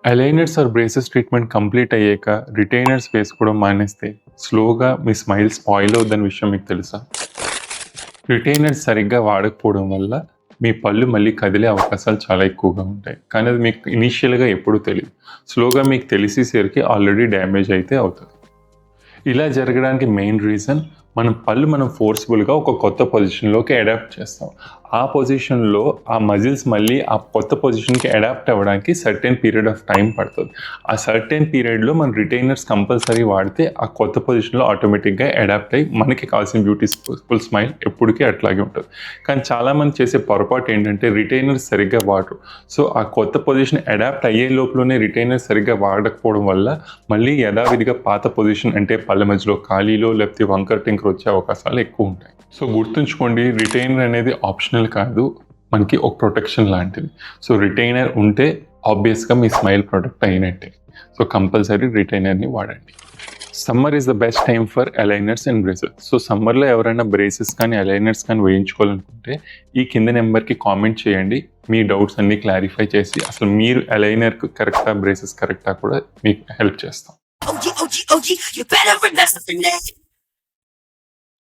Aligners or braces treatment complete అయ్యాక retainers వేసుకోవడం మానేస్తే స్లోగా మీ స్మైల్ స్పాయిల్ అవుద్దన్న విషయం మీకు తెలుసా? రిటైనర్స్ సరిగ్గా వాడకపోవడం వల్ల మీ పళ్ళు మళ్ళీ కదిలే అవకాశాలు చాలా ఎక్కువగా ఉంటాయి. కానీ అది మీకు ఇనీషియల్‌గా ఎప్పుడూ తెలీదు. స్లోగా మీకు తెలిసేసరికి ఆల్రెడీ డ్యామేజ్ అయితే అవుతది. ఇలా జరగడానికి మెయిన్ రీజన్ మనం ఫోర్స్‌బుల్‌గా ఒక కొత్త పొజిషన్‌లోకి అడాప్ట్ చేస్తాం. ఆ పొజిషన్‌లో ఆ మజిల్స్ మళ్ళీ ఆ కొత్త పొజిషన్‌కి అడాప్ట్ అవ్వడానికి సర్టెన్ పీరియడ్ ఆఫ్ టైం పడతది. ఆ సర్టెన్ పీరియడ్‌లో మనం రిటైనర్స్ కంపల్సరీ వాడితే ఆ కొత్త పొజిషన్‌లో ఆటోమేటిక్‌గా అడాప్ట్ అయ్యి మనకి కావాల్సిన బ్యూటిఫుల్ స్మైల్ ఎప్పటికీ అట్లాగే ఉంటది. కానీ చాలామంది చేసే పొరపాటు ఏంటంటే రిటైనర్స్ సరిగ్గా వాడరు. సో, ఆ కొత్త పొజిషన్ అడాప్ట్ అయ్యే లోపులోనే రిటైనర్స్ సరిగ్గా వాడకపోవడం వల్ల మళ్ళీ యథావిధిగా పాత పొజిషన్ అంటే పళ్ళ మధ్యలో ఖాళీలో లేకపోతే వంకర టింకర వచ్చే అవకాశాలు ఎక్కువ ఉంటాయి. సో గుర్తుంచుకోండి, రిటైనర్ అనేది ఆప్షనల్ కాదు, మనకి ఒక ప్రొటెక్షన్ లాంటిది. సో రిటైనర్ ఉంటే ఆబ్వియస్గా మీ స్మైల్ ప్రొటెక్ట్ అయినట్టే. సో కంపల్సరీ రిటైనర్ని వాడండి. Summer is the best time for aligners and braces. So సమ్మర్లో ఎవరైనా బ్రేసెస్ కానీ అలైనర్స్ కానీ వేయించుకోవాలనుకుంటే ఈ కింద నెంబర్కి కామెంట్ చేయండి. మీ డౌట్స్ అన్నీ క్లారిఫై చేసి అసలు మీరు అలైనర్ కరెక్టా బ్రేసెస్ కరెక్టా కూడా మీకు హెల్ప్ చేస్తాం. OG, OG, OG, you better invest in that.